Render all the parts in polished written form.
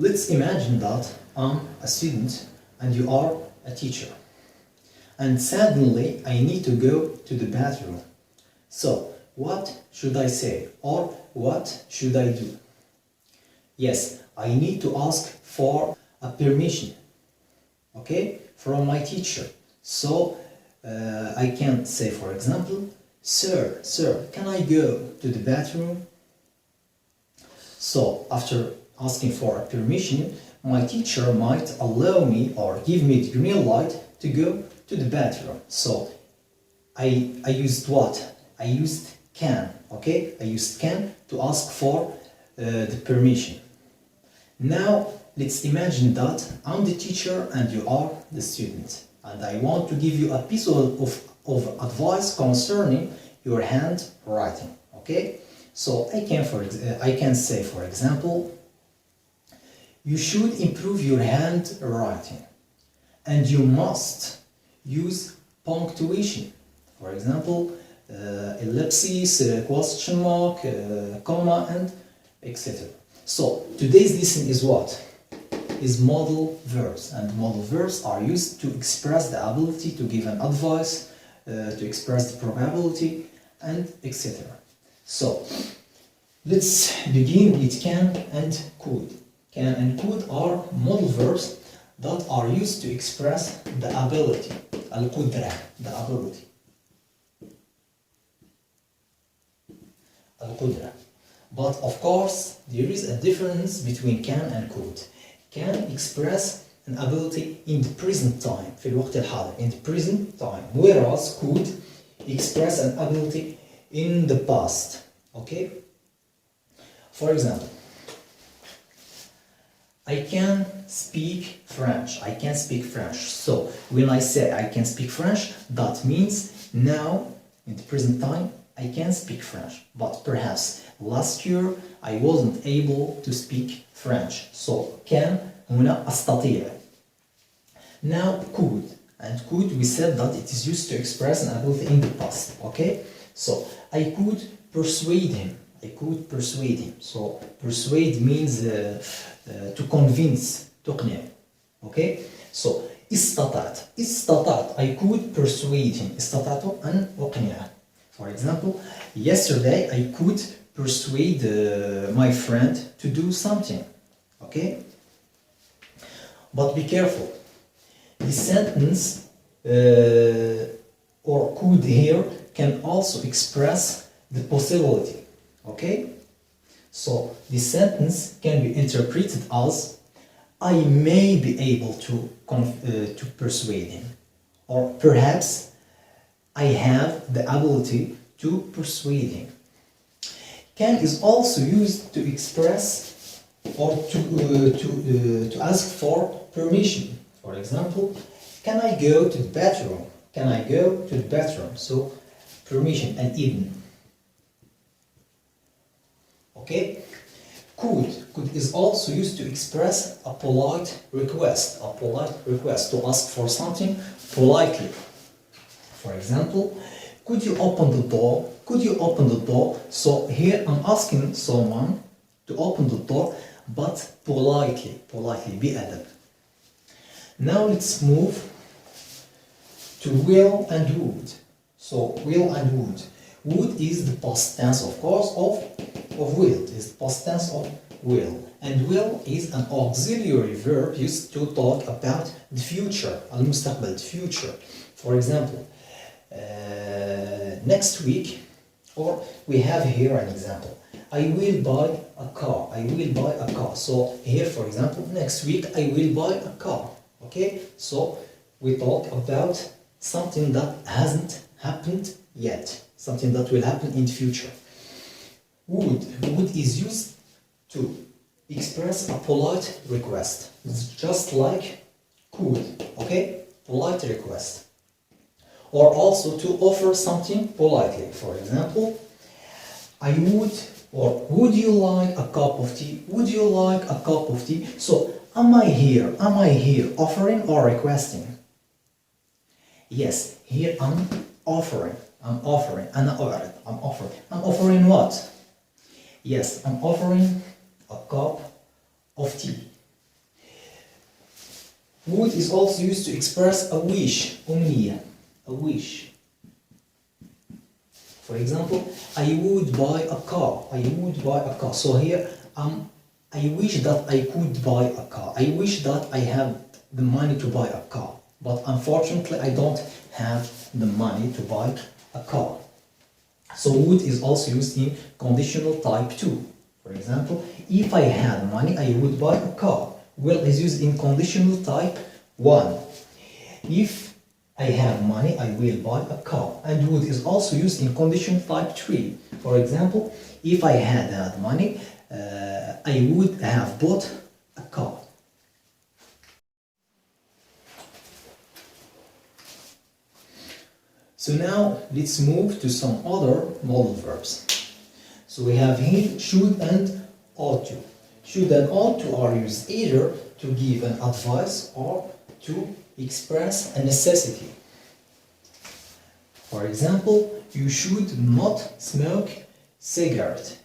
Let's imagine that I'm a student and you are a teacher. And suddenly I need to go to the bathroom. So, what should I say or what should I do? Yes, I need to ask for a permission, okay, from my teacher. So, I can say, for example, Sir, can I go to the bathroom? So, after asking for a permission, my teacher might allow me or give me the green light to go to the bathroom. So, I used what? I used can, okay? I used can to ask for the permission. Now, let's imagine that I'm the teacher and you are the student. And I want to give you a piece of advice concerning your handwriting, okay? So I can say, for example, you should improve your handwriting and you must use punctuation. For example, ellipsis, question mark, comma, and etc. So today's lesson is what? Is modal verbs, and modal verbs are used to express the ability to give an advice, to express the probability, and etc. So let's begin with can and could. Can and could are modal verbs that are used to express the ability, al-qudra, the ability. Al-qudra. But of course, there is a difference between can and could. Can express an ability in the present time, في الوقت الحاضر, in the present time, whereas could express an ability in the past. Okay? For example, I can speak French. I can speak French. So when I say I can speak French, that means now, in the present time, I can speak French. But perhaps last year I wasn't able to speak French. So can هنا أستطيع. Now could. And could, we said that it is used to express an ability in the past. Okay? So I could persuade him. I could persuade him. So persuade means to convince, تقنع. Okay? So استطعت. I could persuade him. استطعت أن أقنعه. For example, yesterday I could persuade my friend to do something. Okay? But be careful. The sentence or could here can also express the possibility. Okay? So the sentence can be interpreted as I may be able to persuade him, or perhaps I have the ability to persuade him. Can is also used to express or to ask for permission. For example, can I go to the bathroom? Can I go to the bathroom? So permission and even. Okay? Could is also used to express a polite request. A polite request to ask for something politely. For example, could you open the door? Could you open the door? So here I'm asking someone to open the door, but politely, بأدب. Now let's move to will and would. So will and would. Would is the past tense, of course, of will. It is the past tense of will. And will is an auxiliary verb used to talk about the future, المستقبل, the future. For example, next week, or we have here an example. I will buy a car. I will buy a car. So here, for example, next week I will buy a car. Okay? So we talk about something that hasn't happened yet. Something that will happen in the future. Would is used to express a polite request. It's just like could. Okay? Polite request. Or also to offer something politely. For example, I would, or would you like a cup of tea? Would you like a cup of tea? So, am I here, offering or requesting? Yes, here I'm offering. I'm offering what? Yes, I'm offering a cup of tea. Would is also used to express a wish, أمنية, a wish. For example, I would buy a car. I would buy a car. So here, I wish that I could buy a car. I wish that I have the money to buy a car. But unfortunately, I don't have the money to buy a car. So would is also used in conditional type 2. For example, if I had money, I would buy a car. Will is used in conditional type 1. If I have money, I will buy a car. And would is also used in conditional type 3. For example, if I had money, I would have bought a car. So now let's move to some other modal verbs. So we have here should and ought to. Should and ought to are used either to give an advice or to express a necessity. For example, you should not smoke cigarette.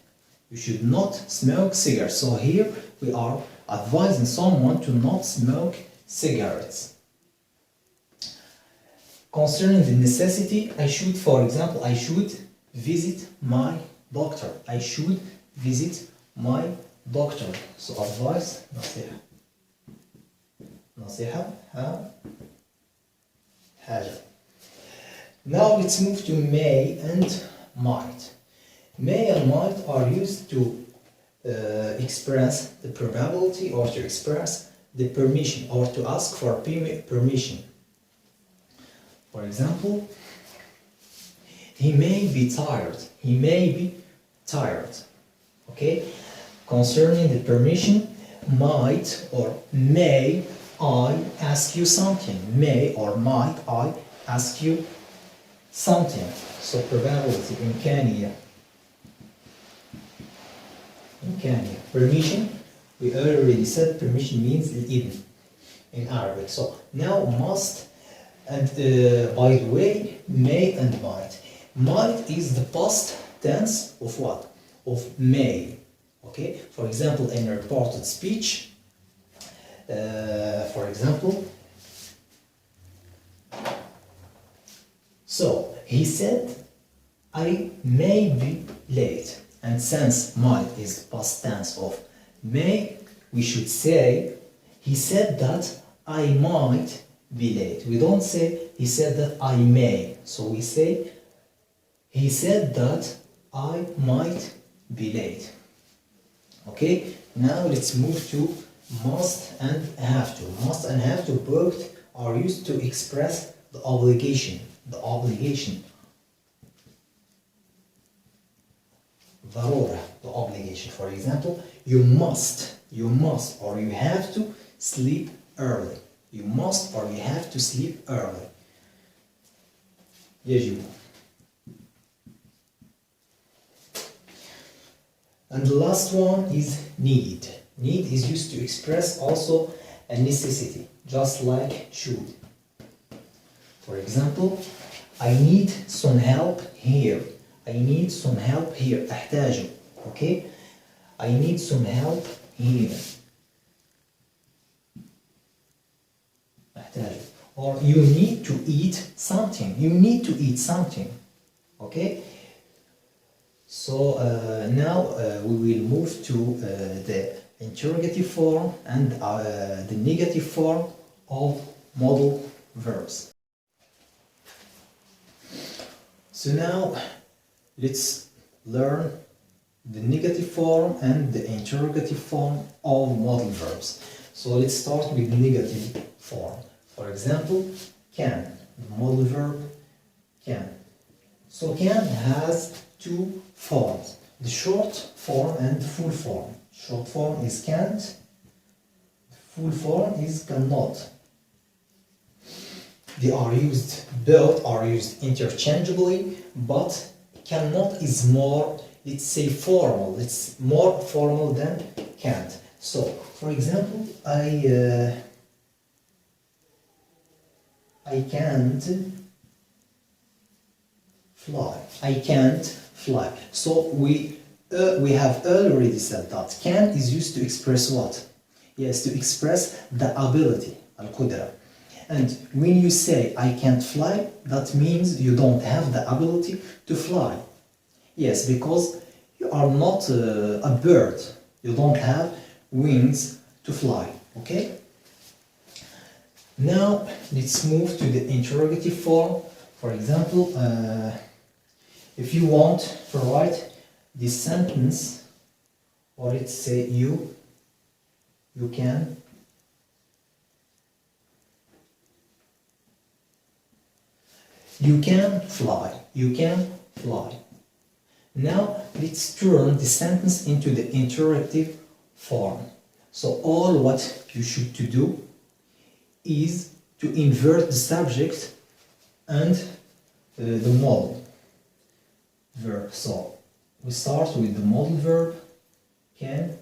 You should not smoke cigarettes. So here we are advising someone to not smoke cigarettes. Concerning the necessity, I should, for example, I should visit my doctor. I should visit my doctor. So advice, نصيحة. نصيحة حاجة. Now let's move to may and might. May and might are used to express the probability or to express the permission or to ask for permission. For example, he may be tired. He may be tired. Okay? Concerning the permission, might or may I ask you something. May or might I ask you something. So probability إمكانية. إمكانية. Permission, we already said permission means الإذن in Arabic. So now must and by the way, may and might. Might is the past tense of what? Of may. Okay? For example, in a reported speech, for example, so he said, I may be late. And since might is the past tense of may, we should say, he said that I might be late. We don't say, he said that I may. So we say, he said that I might be late. Okay, now let's move to must and have to. Must and have to both are used to express the obligation. The obligation. ضرورة, the obligation. For example, you must, or you have to sleep early. You must or you have to sleep early. يجب. And the last one is need. Need is used to express also a necessity, just like should. For example, I need some help here. I need some help here. أحتاج. Okay? I need some help here. أحتاج. Or you need to eat something. You need to eat something. Okay? So now we will move to the interrogative form and the negative form of modal verbs. So now let's learn the negative form and the interrogative form of modal verbs. So let's start with the negative form. For example, can, the modal verb can. So can has two forms, the short form and the full form. Short form is can't, the full form is cannot. They are used, both are used interchangeably, but cannot is more, let's say, formal. It's more formal than can't. So, for example, I can't fly. I can't fly. So we have already said that can is used to express what? Yes, to express the ability. القدرة. And when you say I can't fly, that means you don't have the ability to fly. Yes, because you are not a bird. You don't have wings to fly. Okay? Now let's move to the interrogative form. For example, if you want to write this sentence, or let's say you can fly. You can fly. Now let's turn the sentence into the interrogative form. So all what you should to do is to invert the subject and the modal verb. So we start with the modal verb can,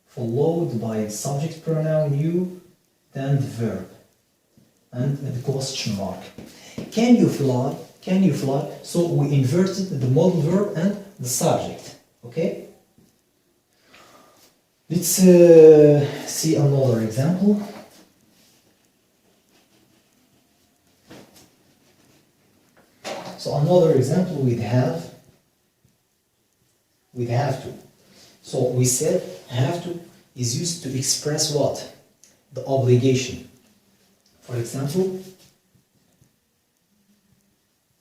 followed by the subject pronoun you, then the verb and the question mark. Can you fly? Can you fly? So we inverted the modal verb and the subject. Okay? Let's see another example. So another example we'd have to. So we said have to is used to express what? The obligation. For example,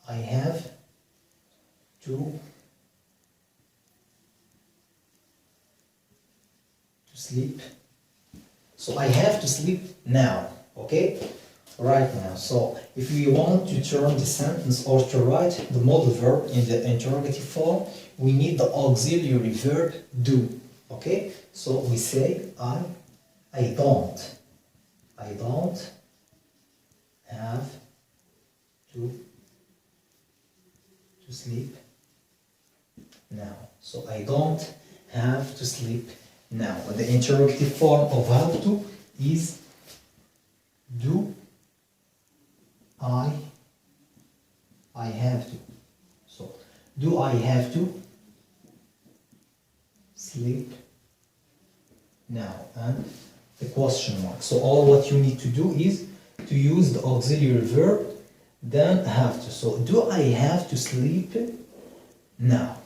I have to sleep. So I have to sleep now, okay? Right now. So if we want to turn the sentence or to write the modal verb in the interrogative form, we need the auxiliary verb do, okay? So we say I don't have to sleep now. So I don't have to sleep now. The interrogative form of have to is do I have to. So do I have to sleep now? And the question mark. So all what you need to do is to use the auxiliary verb, then have to. So do I have to sleep now?